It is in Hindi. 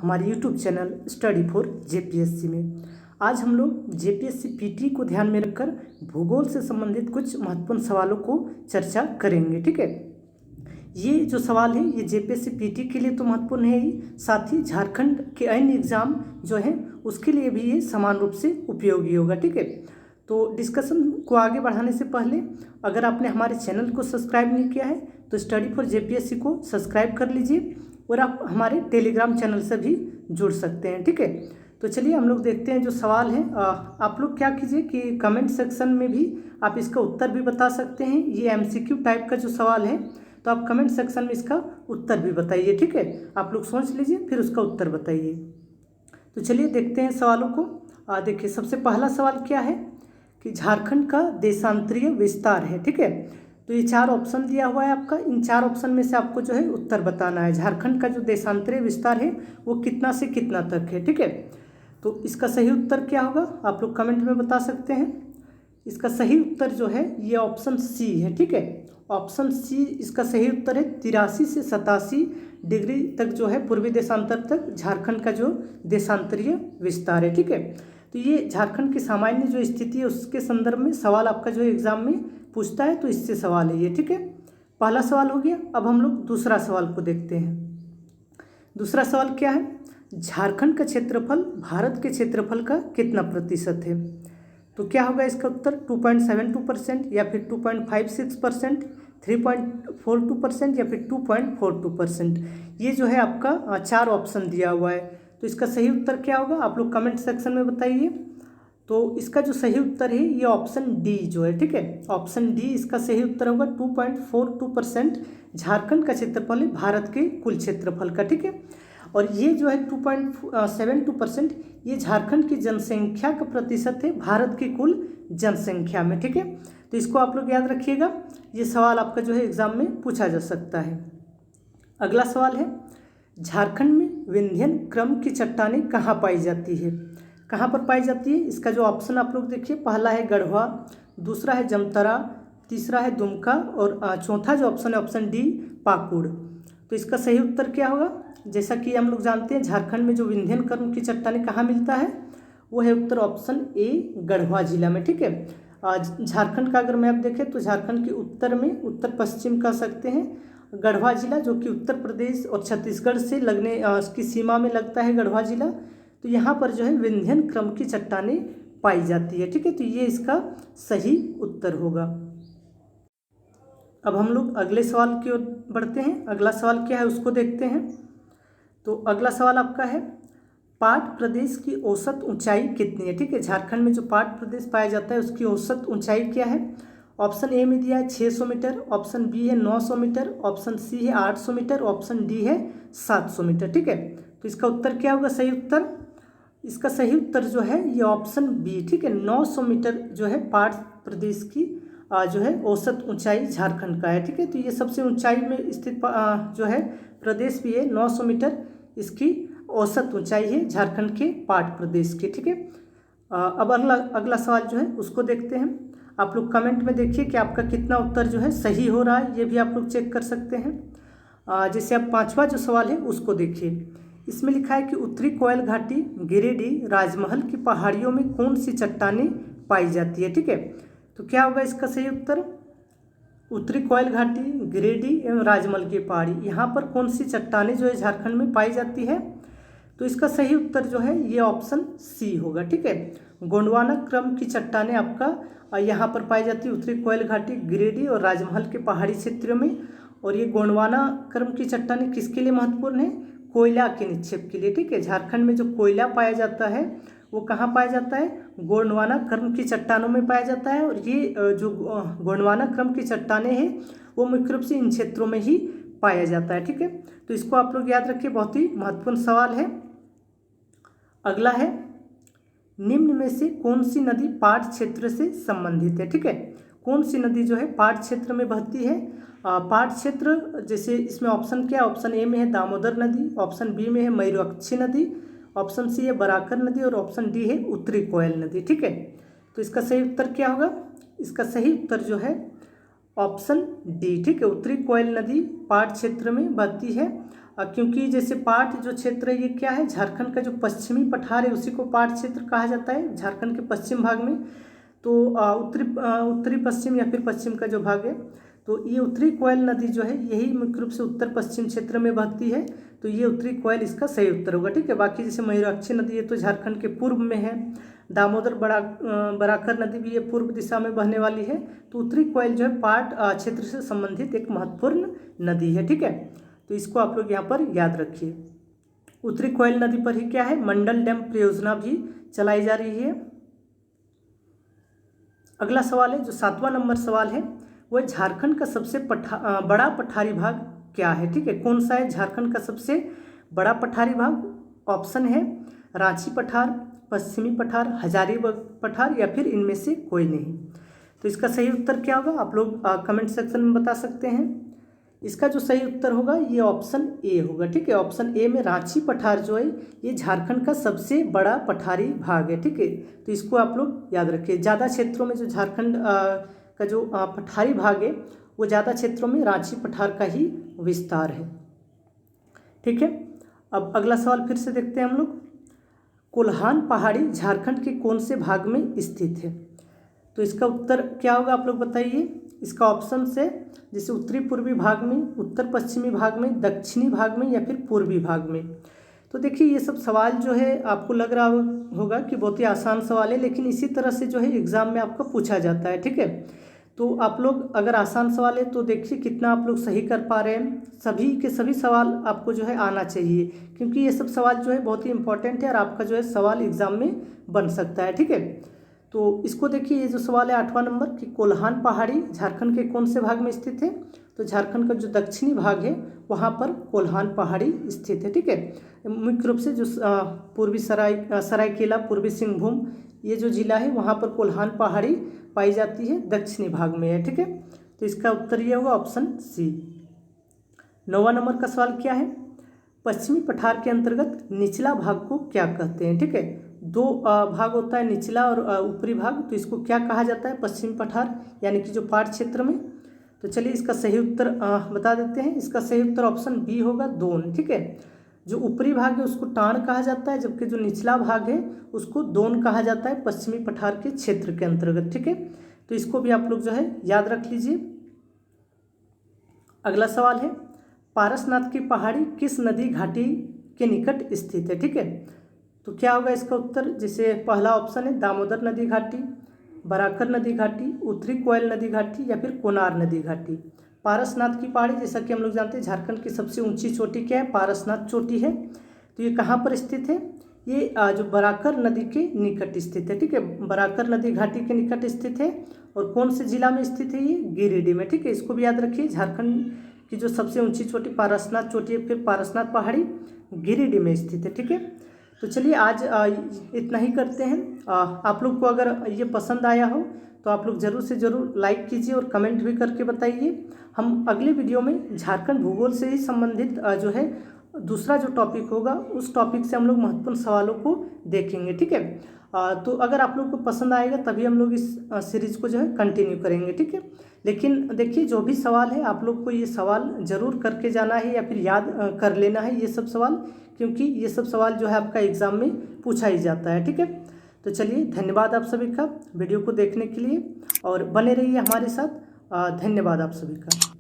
हमारे YouTube channel study for JPSC में। आज हम लोग जेपीएससी पीटी को ध्यान में रखकर भूगोल से संबंधित कुछ महत्वपूर्ण सवालों को चर्चा करेंगे। ठीक है, ये जो सवाल है ये जेपीएससी पीटी के लिए तो महत्वपूर्ण है ही, साथ ही झारखंड के अन्य एग्जाम जो है उसके लिए भी ये समान रूप से उपयोगी होगा। ठीक है, तो डिस्कशन को आगे बढ़ाने से पहले अगर आपने हमारे चैनल को सब्सक्राइब नहीं किया है तो स्टडी फॉर जेपीएससी को सब्सक्राइब कर लीजिए और आप हमारे टेलीग्राम चैनल से भी जुड़ सकते हैं। ठीक है, तो चलिए हम लोग देखते हैं जो सवाल है। आप लोग क्या कीजिए कि कमेंट सेक्शन में भी आप इसका उत्तर भी बता सकते हैं। ये एमसीक्यू टाइप का जो सवाल है तो आप कमेंट सेक्शन में इसका उत्तर भी बताइए। ठीक है, आप लोग सोच लीजिए फिर उसका उत्तर बताइए। तो चलिए देखते हैं सवालों को। देखिए सबसे पहला सवाल क्या है कि झारखंड का देशांतरीय विस्तार है। ठीक है, तो ये 4 ऑप्शन दिया हुआ है आपका, इन 4 ऑप्शन में से आपको जो है उत्तर बताना है। झारखंड का जो देशांतरीय विस्तार है वो कितना से कितना तक है। ठीक है, तो इसका सही उत्तर क्या होगा आप लोग कमेंट में बता सकते हैं। इसका सही उत्तर जो है ये ऑप्शन सी है। ठीक है, ऑप्शन सी इसका सही उत्तर है। 83 से 87 डिग्री तक जो है पूर्वी देशांतर तक झारखंड का जो देशांतरीय विस्तार है। ठीक है, तो ये झारखंड की सामान्य जो स्थिति है उसके संदर्भ में सवाल आपका जो एग्जाम में पूछता है, तो इससे सवाल है ये। ठीक है, पहला सवाल हो गया। अब हम लोग दूसरा सवाल को देखते हैं। दूसरा सवाल क्या है, झारखंड का क्षेत्रफल भारत के क्षेत्रफल का कितना प्रतिशत है। तो क्या होगा इसका उत्तर 2.72% या फिर 2.56%, 3.42% या फिर 2.42%। ये जो है आपका 4 ऑप्शन दिया हुआ है, तो इसका सही उत्तर क्या होगा आप लोग कमेंट सेक्शन में बताइए। तो इसका जो सही उत्तर है ये ऑप्शन डी जो है। ठीक है, ऑप्शन डी इसका सही उत्तर होगा। 2.42% झारखंड का क्षेत्रफल है भारत के कुल क्षेत्रफल का। ठीक है, और ये जो है 2.72% ये झारखंड की जनसंख्या का प्रतिशत है भारत की कुल जनसंख्या में। ठीक है, तो इसको आप लोग याद रखिएगा, ये सवाल आपका जो है एग्जाम में पूछा जा सकता है। अगला सवाल है, झारखंड में विंध्यन क्रम की चट्टानें कहाँ पाई जाती है। कहाँ पर पाई जाती है, इसका जो ऑप्शन आप लोग देखिए, पहला है गढ़वा, दूसरा है जमतारा, तीसरा है दुमका और चौथा जो ऑप्शन है ऑप्शन डी पाकुड़। तो इसका सही उत्तर क्या होगा, जैसा कि हम लोग जानते हैं झारखंड में जो विंध्यन क्रम की चट्टानें कहाँ मिलता है वो है उत्तर ऑप्शन ए गढ़वा जिला में। ठीक है, झारखंड का अगर मैप देखें तो झारखंड के उत्तर में उत्तर पश्चिम कह सकते हैं गढ़वा जिला, जो कि उत्तर प्रदेश और छत्तीसगढ़ से लगने की सीमा में लगता है गढ़वा जिला। तो यहाँ पर जो है विंध्यन क्रम की चट्टानें पाई जाती है। ठीक है, तो ये इसका सही उत्तर होगा। अब हम लोग अगले सवाल की ओर बढ़ते हैं। अगला सवाल क्या है उसको देखते हैं। तो अगला सवाल आपका है, पाट प्रदेश की औसत ऊंचाई कितनी है। ठीक है, झारखंड में जो पाट प्रदेश पाया जाता है उसकी औसत ऊंचाई क्या है। ऑप्शन ए में दिया है 600 मीटर, ऑप्शन बी है 900 मीटर, ऑप्शन सी है 800 मीटर, ऑप्शन डी है 700 मीटर। ठीक है, तो इसका उत्तर क्या होगा सही उत्तर, इसका सही उत्तर जो है ये ऑप्शन बी। ठीक है, 900 मीटर जो है पाट प्रदेश की जो है औसत ऊंचाई झारखंड का है। ठीक है, तो ये सबसे ऊंचाई में स्थित जो है प्रदेश भी है। 900 मीटर इसकी औसत ऊंचाई है झारखंड के पाट प्रदेश की। ठीक है, अब अगला सवाल जो है उसको देखते हैं। आप लोग कमेंट में देखिए कि आपका कितना उत्तर जो है सही हो रहा है, ये भी आप लोग चेक कर सकते हैं। जैसे अब 5वां जो सवाल है उसको देखिए। इसमें लिखा है कि उत्तरी कोयल घाटी, गिरिडीह, राजमहल की पहाड़ियों में कौन सी चट्टानें पाई जाती है। ठीक है, तो क्या होगा इसका सही उत्तर, उत्तरी कोयल घाटी, गिरिडीह एवं राजमहल की पहाड़ी, यहाँ पर कौन सी चट्टानें जो है झारखंड में पाई जाती है। तो इसका सही उत्तर जो है ये ऑप्शन सी होगा। ठीक है, गोंडवाना क्रम की चट्टानें आपका यहाँ पर पाई जाती है उत्तरी कोयल घाटी, गिरिडीह और राजमहल के पहाड़ी क्षेत्रों में। और ये गोंडवाना क्रम की चट्टानें किसके लिए महत्वपूर्ण है, कोयला के निक्षेप के लिए। ठीक है, झारखंड में जो कोयला पाया जाता है वो कहाँ पाया जाता है, गोंडवाना क्रम की चट्टानों में पाया जाता है। और ये जो गोंडवाना क्रम की चट्टानें हैं वो मुख्य रूप से इन क्षेत्रों में ही पाया जाता है। ठीक है, तो इसको आप लोग याद रखिए, बहुत ही महत्वपूर्ण सवाल है। अगला है, निम्न में से कौन सी नदी पाट क्षेत्र से संबंधित है। ठीक है, कौन सी नदी जो है पाट क्षेत्र में बहती है। पाट क्षेत्र जैसे इसमें ऑप्शन क्या है, ऑप्शन ए में है दामोदर नदी, ऑप्शन बी में है मयूराक्षी नदी, ऑप्शन सी है बराकर नदी और ऑप्शन डी है उत्तरी कोयल नदी। ठीक है, तो इसका सही उत्तर क्या होगा, इसका सही उत्तर जो है ऑप्शन डी। ठीक है, उत्तरी कोयल नदी पाट क्षेत्र में बहती है। क्योंकि जैसे पाट जो क्षेत्र है ये क्या है, झारखंड का जो पश्चिमी पठार है उसी को पाट क्षेत्र कहा जाता है, झारखंड के पश्चिम भाग में। तो उत्तरी पश्चिम या फिर पश्चिम का जो भाग है, तो ये उत्तरी कोयल नदी जो है यही मुख्य रूप से उत्तर पश्चिम क्षेत्र में बहती है, तो ये उत्तरी कोयल इसका सही उत्तर होगा। ठीक है, बाकी जैसे मयूराक्षी नदी है तो झारखंड के पूर्व में है, दामोदर बराकर नदी भी ये पूर्व दिशा में बहने वाली है। तो उत्तरी कोयल जो है पाट क्षेत्र से संबंधित एक महत्वपूर्ण नदी है। ठीक है, तो इसको आप लोग यहाँ पर याद रखिए। उत्तरी कोयल नदी पर ही क्या है, मंडल डैम परियोजना भी चलाई जा रही है। अगला सवाल है, जो 7वां नंबर सवाल है वह झारखंड का सबसे बड़ा पठारी भाग क्या है। ठीक है, कौन सा है झारखंड का सबसे बड़ा पठारी भाग? ऑप्शन है रांची पठार, पश्चिमी पठार, हजारीबाग पठार या फिर इनमें से कोई नहीं। तो इसका सही उत्तर क्या होगा आप लोग कमेंट सेक्शन में बता सकते हैं। इसका जो सही उत्तर होगा ये ऑप्शन ए होगा। ठीक है, ऑप्शन ए में रांची पठार जो है ये झारखंड का सबसे बड़ा पठारी भाग है। ठीक है, तो इसको आप लोग याद रखिए। ज़्यादा क्षेत्रों में जो झारखंड का जो पठारी भाग है वो ज़्यादा क्षेत्रों में रांची पठार का ही विस्तार है। ठीक है, अब अगला सवाल फिर से देखते हैं हम लोग। कोल्हान पहाड़ी झारखंड के कौन से भाग में स्थित है? तो इसका उत्तर क्या होगा आप लोग बताइए। इसका ऑप्शन से जैसे उत्तरी पूर्वी भाग में, उत्तर पश्चिमी भाग में, दक्षिणी भाग में या फिर पूर्वी भाग में। तो देखिए ये सब सवाल जो है आपको लग रहा होगा कि बहुत ही आसान सवाल है, लेकिन इसी तरह से जो है एग्ज़ाम में आपका पूछा जाता है। ठीक है, तो आप लोग अगर आसान सवाल है तो देखिए कितना आप लोग सही कर पा रहे हैं। सभी के सभी सवाल आपको जो है आना चाहिए, क्योंकि ये सब सवाल जो है बहुत ही इंपॉर्टेंट है और आपका जो है सवाल एग्ज़ाम में बन सकता है। ठीक है, तो इसको देखिए, ये जो सवाल है 8वां नंबर कि कोल्हान पहाड़ी झारखंड के कौन से भाग में स्थित है? तो झारखंड का जो दक्षिणी भाग है वहाँ पर कोल्हान पहाड़ी स्थित है। ठीक है, मुख्य रूप से जो पूर्वी सरायकेला, पूर्वी सिंहभूम ये जो जिला है वहाँ पर कोल्हान पहाड़ी पाई जाती है, दक्षिणी भाग में है। ठीक है, तो इसका उत्तर ये होगा ऑप्शन सी। 9वां नंबर का सवाल क्या है? पश्चिमी पठार के अंतर्गत निचला भाग को क्या कहते हैं? ठीक है, दो भाग होता है, निचला और ऊपरी भाग, तो इसको क्या कहा जाता है पश्चिमी पठार यानी कि जो पाट क्षेत्र में? तो चलिए इसका सही उत्तर बता देते हैं। इसका सही उत्तर ऑप्शन बी होगा, दोन। ठीक है, जो ऊपरी भाग है उसको टाण कहा जाता है, जबकि जो निचला भाग है उसको दोन कहा जाता है पश्चिमी पठार के क्षेत्र के अंतर्गत। ठीक है, तो इसको भी आप लोग जो है याद रख लीजिए। अगला सवाल है, पारसनाथ की पहाड़ी किस नदी घाटी के निकट स्थित है? ठीक है, तो क्या होगा इसका उत्तर? जैसे पहला ऑप्शन है दामोदर नदी घाटी, बराकर नदी घाटी, उत्तरी कोयल नदी घाटी या फिर कोनार नदी घाटी। पारसनाथ की पहाड़ी जैसा कि हम लोग जानते हैं झारखंड की सबसे ऊंची चोटी क्या है? पारसनाथ चोटी है। तो ये कहाँ पर स्थित है? ये जो बराकर नदी के निकट स्थित है। ठीक है, बराकर नदी घाटी के निकट स्थित है। और कौन से जिला में स्थित है? ये गिरिडीह में। ठीक है, इसको भी याद रखिए। झारखंड की जो सबसे ऊंची चोटी पारसनाथ चोटी है, फिर पारसनाथ पहाड़ी गिरिडीह में स्थित है। ठीक है, तो चलिए आज इतना ही करते हैं। आप लोग को अगर ये पसंद आया हो तो आप लोग ज़रूर से ज़रूर लाइक कीजिए और कमेंट भी करके बताइए। हम अगले वीडियो में झारखंड भूगोल से ही संबंधित जो है दूसरा जो टॉपिक होगा उस टॉपिक से हम लोग महत्वपूर्ण सवालों को देखेंगे। ठीक है, तो अगर आप लोग को पसंद आएगा तभी हम लोग इस सीरीज़ को जो है कंटिन्यू करेंगे। ठीक है, लेकिन देखिए जो भी सवाल है आप लोग को ये सवाल ज़रूर करके जाना है या फिर याद कर लेना है ये सब सवाल, क्योंकि ये सब सवाल जो है आपका एग्ज़ाम में पूछा ही जाता है। ठीक है, तो चलिए धन्यवाद आप सभी का वीडियो को देखने के लिए और बने रहिए हमारे साथ। धन्यवाद आप सभी का।